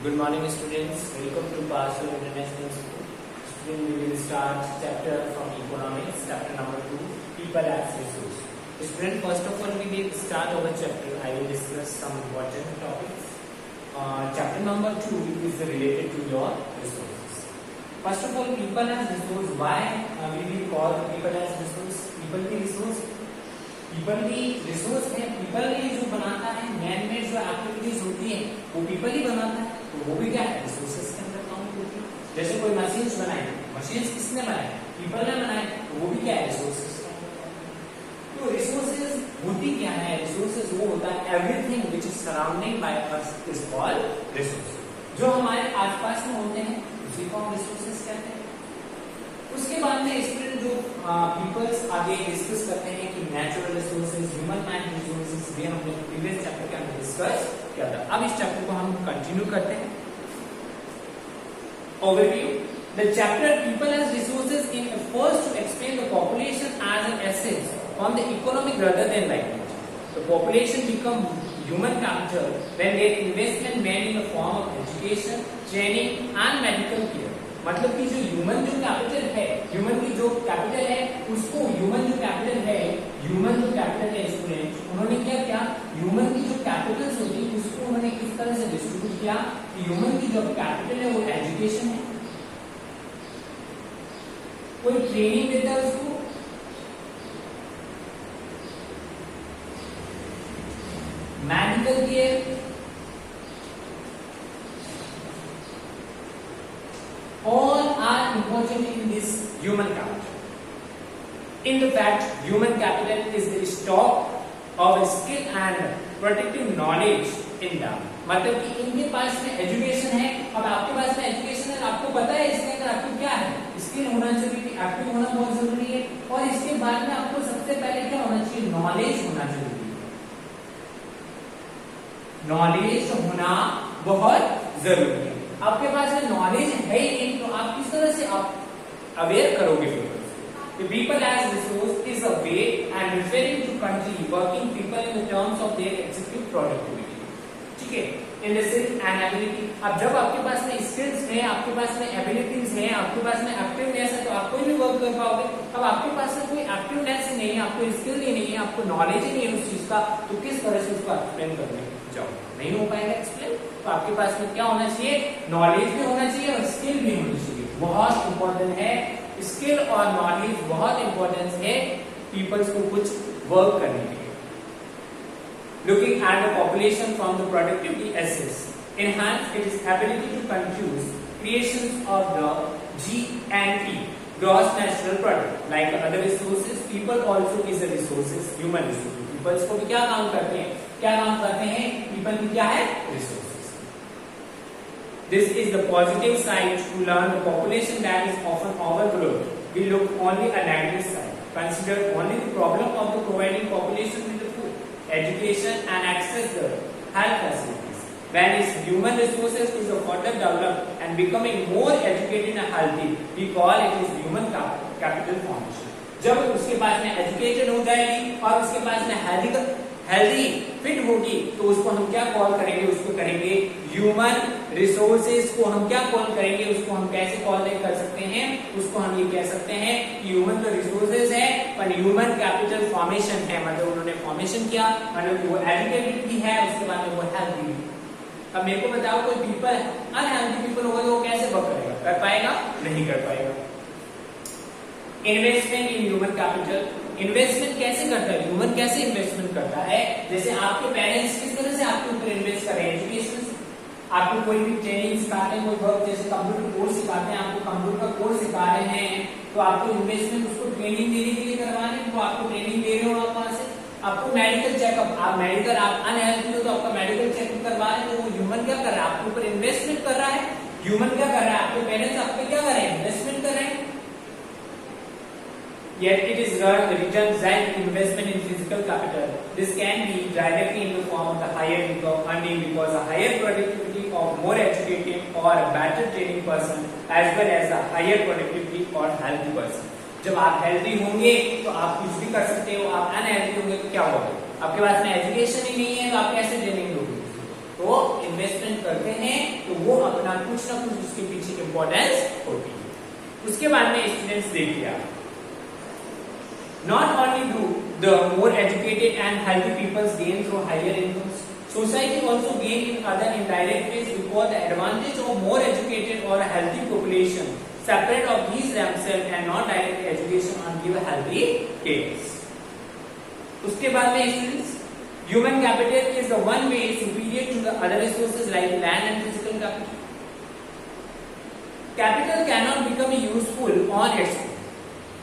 Good morning, students. Welcome to Pastor International School. Students, we will start chapter from economics, chapter number 2, people as resource. Students, first of all, we will start our chapter. I will discuss some important topics. Chapter number 2 is related to your resources. First of all, people as resource. Why we will call people as resource? People की resource. People की resource है, people ने जो बनाता है, man made जो activities होती है वो पीपल ही बनाता है, तो वो भी क्या है, रिसोर्सेज के अंदर काउंट होती है। जैसे कोई मशीन्स बनाई, मशीन्स किसने बनाई, पीपल ने बनाई, तो वो भी क्या है, रिसोर्सेज। तो रिसोर्सेज होती क्या है, रिसोर्सेज वो होता है everything which is surrounding by us is called resource. जो हमारे आसपास में होते हैं उसी को हम रिसोर्सेज कहते हैं। उसके बाद में स्टूडेंट जो पीपल्स आगे डिस्कस करते हैं कि natural resources, human man resources, ये हमने प्रीवियस चैप्टर के अंदर डिस्कस किया था। अब इस चैप्टर को हम कंटिन्यू करते हैं। Overview, the chapter people as resources in first to explain the population as an asset from the economic rather than language. The population become human capital when their investment made in the form of education, training and medical care. मतलब कि जो human जो capital है, human की जो capital है उसको human जो कैपिटल है स्टूडेंट, उन्होंने क्या किया, ह्यूमन की जो कैपिटल्स होती है उसको उन्होंने किस तरह से डिस्ट्रीब्यूट किया कि ह्यूमन की जो कैपिटल है वो एजुकेशन है, कोई ट्रेनिंग देता है उसको, medical care, all are important in this human capital. In the fact, human capital is the stock of skill and protective knowledge in them. मतलब कि इनके पास में एजुकेशन है, अब आपके पास में एजुकेशन है, आपको पता है इसके अंदर आपको क्या है, स्किल होना चाहिए, एक्टिव होना बहुत जरूरी है, और इसके बाद में आपको सबसे पहले क्या होना चाहिए, नॉलेज होना जरूरी है। नॉलेज होना बहुत जरूरी है। आपके पास में नॉलेज है ही नहीं तो आप किस तरह से आप अवेयर करोगे people as resource is a way and referring to country working people in the terms of their executive productivity. ठीक है, in the skill and ability. अब जब आपके पास में स्किल्स है, आपके पास में एबिलिटीज है, आपके पास में एक्टिवनेस है, तो आप कोई भी वर्क कर पाओगे। अब आपके पास में कोई एक्टिवनेस ही नहीं है, आपको स्किल ही नहीं है, आपको नॉलेज ही नहीं है उस चीज का, तो किस तरह से उसको एक्सप्लेन करने जाओ, नहीं हो पाएगा एक्सप्लेन। तो आपके पास में क्या होना चाहिए, नॉलेज भी होना चाहिए और स्किल भी होनी चाहिए, बहुत इंपॉर्टेंट है। स्किल और नॉलेज बहुत इंपॉर्टेंस है पीपल्स को कुछ वर्क करने के लिए। Looking at the population from the productivity एसेस enhance its ability to produce creations of the G&P gross national product like other resources. People also is a resources, human resources. Peoples को भी क्या काम करते हैं, people भी क्या है, resources. This is the positive side to learn the population that is often overlooked. We look only at negative side. Consider only the problem of the providing population with the food, education and access to health facilities. When its human resources is further developed and becoming more educated and healthy, we call it is human capital formation. जब उसके पास में educated हो जाएगी और उसके पास में healthy fit होगी तो उसको हम क्या कॉल करेंगे, उसको करेंगे ह्यूमन रिसोर्सेज को हम क्या कॉल करेंगे, उसको हम कैसे कॉल कर सकते हैं, उसको हम ये कह सकते हैं कि ह्यूमन तो रिसोर्सेज है पर ह्यूमन कैपिटल फॉर्मेशन है, मतलब उन्होंने फॉर्मेशन किया, मतलब वो एजुकेटेड भी है, उसके बाद में वो हेल्दी भी। अब मेरे को बताओ कोई पीपल अनहेल्दी पीपल होगा तो वो कैसे वर्क करेगा, कर पाएगा, नहीं कर पाएगा। Investment in human capital, investment कैसे करता है, ह्यूमन कैसे इन्वेस्टमेंट करता है, जैसे आपके पेरेंट्स किस तरह से आपके ऊपर इन्वेस्ट कर रहे हैं, एजुकेशन, आपको कोई भी ट्रेनिंग सिखाते हैं, कोई वर्क जैसे कंप्यूटर कोर्स सिखाते हैं, आपको कंप्यूटर का कोर्स सिखा रहे हैं तो आपको इन्वेस्टमेंट उसको ट्रेनिंग देने के लिए करवा रहे हैं, तो आपको ट्रेनिंग दे रहे हो आप वहां से। आपको मेडिकल चेकअप, आप मेडिकल आप अनहेल्दी हो तो आपका मेडिकल चेकअप करवा रहे हैं, तो वो ह्यूमन क्या कर रहा है, आपके ऊपर इन्वेस्टमेंट कर रहा है। ह्यूमन क्या कर रहा है, आपके पेरेंट्स आप पे क्या कर रहे हैं, इन्वेस्टमेंट कर रहे हैं। Yet it is returned that investment in physical capital. This can be directly in the form of the higher income earning because a higher productivity of more educated or a better training person as well as a higher productivity or healthy person. जब आप healthy होंगे तो आप कुछ भी कर सकते हो, आप अनहेल्दी होंगे तो क्या होगा, आपके पास में एजुकेशन ही नहीं है तो आप कैसे ट्रेनिंग दोगे। तो इन्वेस्टमेंट करते हैं तो वो हर कुछ ना कुछ उसके पीछे इंपॉर्टेंस होती है। उसके बाद में स्टूडेंट्स देखिए, not only do the more educated and healthy people gain through higher incomes, society also gain in other indirect ways because the advantage of more educated or healthy population separate of these themselves and not direct education and give healthy cares. उसके बाद में students, human capital is the one way superior to the other resources like land and physical capital. Capital cannot become useful on its own.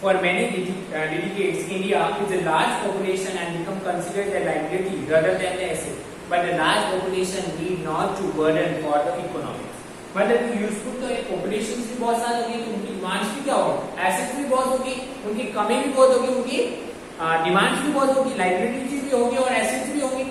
For many decades, India is a large population and become considered a liability rather than the asset. But the large population need not to burden for the economy. मतलब useful तो एक population भी बहुत सारी होगी, तो उनकी demands भी क्या होगी, एसेट्स भी बहुत होगी, उनकी कमी भी बहुत होगी, उनकी डिमांड्स भी बहुत होगी, लाइबिलिटीज भी होगी और एसेट्स भी होगी.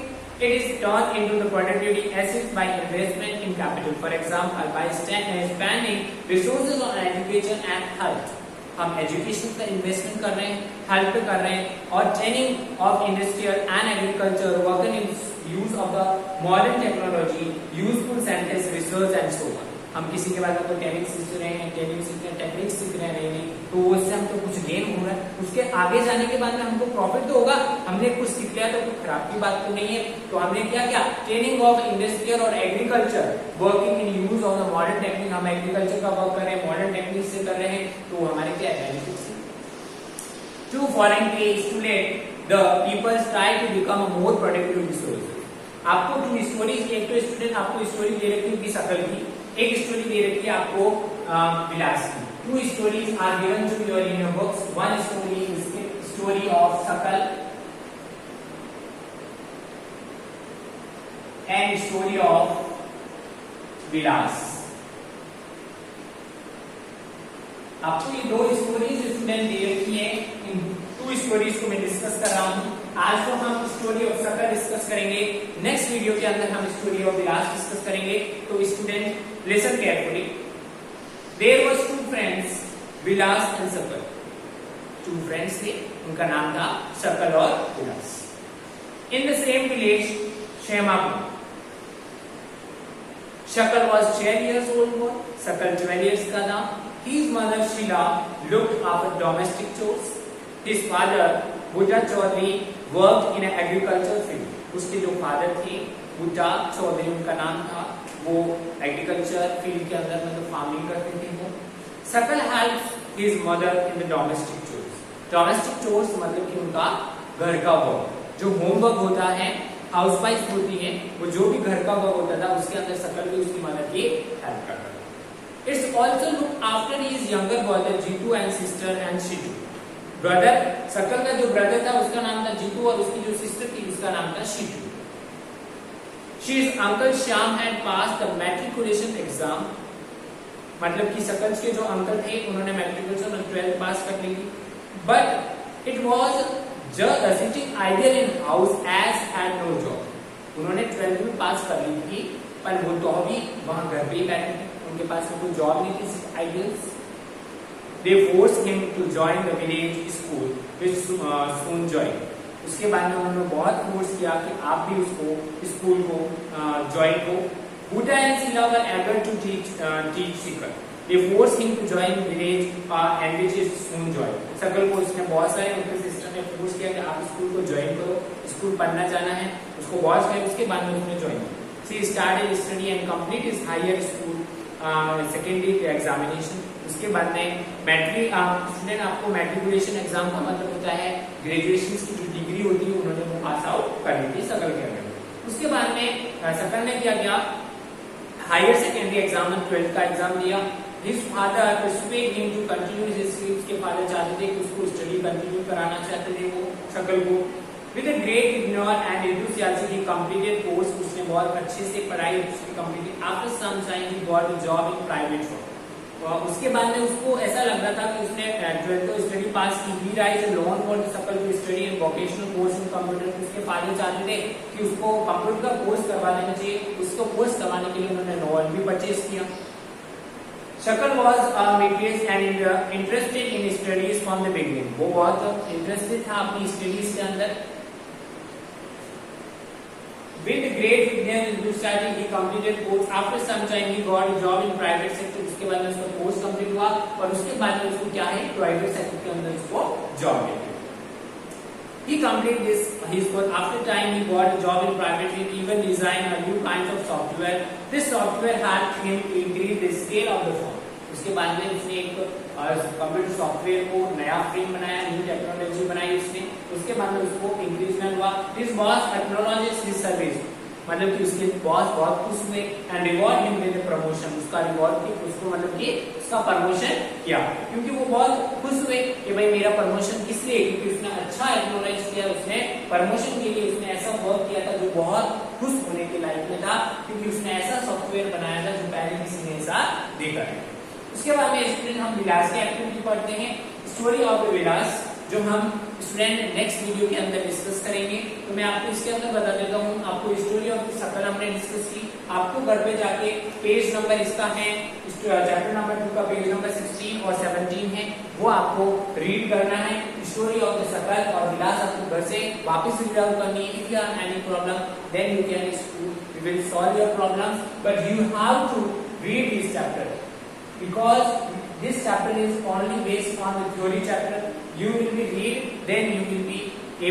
It is turned into the productivity assets by investment in capital. For example, by spending resources on education and health. हम एजुकेशन पर इन्वेस्टमेंट कर रहे हैं, हेल्थ पे कर रहे हैं, और training of industrial and agriculture, working in use of the modern technology, useful science, research and so on. हम किसी के बाद कोई टेक्निक सीख रहे हैं, टेक्निक सीख रहे हैं, नहीं तो उससे हमको कुछ गेन हो रहा है, उसके आगे जाने के बाद में हमको प्रॉफिट तो होगा. हमने कुछ सीख लिया तो कुछ खराब की बात तो नहीं है. तो हमने क्या किया, ट्रेनिंग ऑफ इंडस्ट्रियल और agriculture, working in use of the modern technique. हम एग्रीकल्चर का वर्क कर रहे हैं, मॉडर्न टेक्निक से कर रहे हैं, तो हमारे क्या बेनिफिट्स है. To foreign case to let the people try to become a more productive resource. आपको टू स्टोरीज, एक तो स्टूडेंट आपको स्टोरी दे रखी होगी शकल की, एक स्टोरी दे रखी है आपको विलास की. Two stories are given to your in your books. One story is story of Sakal and story of Vilas. आपको ये दो स्टोरीज स्टूडेंट दे रखी है. इन टू स्टोरीज को मैं डिस्कस कर रहा हूं. आज तो हम स्टोरी ऑफ शकल डिस्कस करेंगे, नेक्स्ट वीडियो के अंदर हम स्टोरी ऑफ विलास डिस्कस करेंगे. तो student listen carefully. There was two friends, Vilas and Shakal. Two friends थे, उनका नाम था शकल और Vilas. In the same village Shemapur. Shakal was 12 years old boy. शकल 12 years का था. His mother Sheila looked after domestic chores. His father Butta Chaudhary worked in an agricultural field. उसके जो फादर थे बुट्टा चौधरी उनका नाम था, वो एग्रीकल्चर फील्ड के अंदर मतलब फार्मिंग करते थे वो. शकल helps his mother in the domestic chores. Domestic chores मतलब कि उनका घर का वर्क, जो होमवर्क होता है, हाउसवाइफ होती है, वो जो भी घर का वर्क होता था उसके अंदर शकल भी उसकी मदर की हेल्प करता था. It's also looked after his younger brother Jitu and sister and Shitu. Brother शकल का जो ब्रदर था उसका नाम था जीतू और उसकी जो सिस्टर थी उसका नाम था शिटू. His uncle Shyam had passed the matriculation exam. मतलब कि शकल के जो अंकल थे उन्होंने मैट्रिकुलेशन और 12th पास कर ली. But it was just sitting idle in house as had no job. उन्होंने 12th में पास कर ली थी पर वो तो अभी वहां घर पे ही बैठे थे, उनके पास कोई जॉब नहीं थी, सिर्फ ideals. They forced him to join the village school, which soon joined. उसके बाद में उन्होंने बहुत फोर्स किया कि आप भी उसको स्कूल को ज्वाइन को. Butta and Sheila were able to teach शकल. They forced him to join village and which is soon joined. शकल को इसने बहुत सारे उनके सिस्टर ने फोर्स किया कि आप स्कूल को ज्वाइन करो, स्कूल पढ़ना जाना है, उसको बहुत सारे. उसके बाद में उसने ज्वाइन किया. She started study and complete his higher school secondary examination. उसके बाद में मैट्रिक स्टूडेंट आपको मैट्रिकुलेशन एग्जाम का मतलब होता है ग्रेजुएशन की जो डिग्री होती है उन्होंने वो पास आउट कर ली थी शकल के अंदर. उसके बाद में शकल ने क्या किया, हायर सेकेंडरी एग्जाम में 12th का एग्जाम दिया. His father persuaded him to continue his studies. उसके फादर चाहते थे कि उसको स्टडी कंटिन्यू कराना चाहते थे वो शकल को. With a great vigor and enthusiasm he completed course. उसने बहुत अच्छे से पढ़ाई उसकी complete. After some time he got a job in private firm. उसके बाद में उसको ऐसा लग रहा था कि उसने 12th तो स्टडी पास की he raise loan for Sakal to study in vocational course in computer. उसके फादर चाहते थे कि उसको कंप्यूटर का कोर्स करवा देना चाहिए. उसको कोर्स करवाने के लिए उन्होंने लोन भी परचेज किया. शकल was meticulous and interested in studies from the beginning. वो बहुत इंटरेस्टेड था अपनी स्टडीज के अंदर. With great enthusiasm he completed course. After some time he got a job in private sector. उसके बाद में उसका कोर्स कंप्लीट हुआ और उसके बाद में उसको क्या है प्राइवेट सेक्टर के अंदर उसको जॉब मिली. He completed his course. After time he got a job in private. He even designed a new kinds of software. This software had him increase the scale of the firm. उसके बाद में उसने एक computer software को नया frame बनाया, new technology बनाई उसने. उसके बाद में उसको इंक्रीजमेंट हुआ. His boss acknowledged his service. मतलब कि उसके बॉस बहुत खुश हुए and reward him with promotion. उसका रिवॉर्ड की उसको मतलब कि उसका प्रमोशन किया क्योंकि वो बहुत खुश हुए कि भाई मेरा प्रमोशन किस लिए, क्योंकि उसने अच्छा एक्नॉलेज किया. उसने प्रमोशन के लिए उसने ऐसा वर्क किया था जो बहुत खुश होने के लायक में था क्योंकि उसने ऐसा सॉफ्टवेयर बनाया था जो पहले किसी ने ऐसा देखा है. उसके बाद में स्टूडेंट हम विलास की एक्टिविटी पढ़ते हैं. स्टोरी ऑफ द विलास जो हम स्टूडेंट नेक्स्ट वीडियो के अंदर डिस्कस करेंगे. तो मैं आपको इसके अंदर बता देता हूँ. आपको स्टोरी ऑफ द सकल हमने डिस्कस की. आपको घर पे जाके पेज नंबर इसका है चैप्टर नंबर 2 का पेज नंबर 16 और 17 है, वो आपको रीड करना है. स्टोरी ऑफ द सकल और विलास आपको घर से वापस रीड आउट करनी है. If you have any problem then you can we will solve your problems, but you have to read this chapter because this chapter is only based on the theory chapter. You will be read, then you will be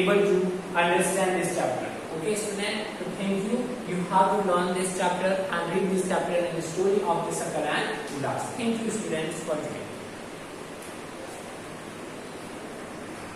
able to understand this chapter. Okay student, so thank you. You have to learn this chapter and read this chapter and the story of the Sakal and Ulas. Thank you students for joining.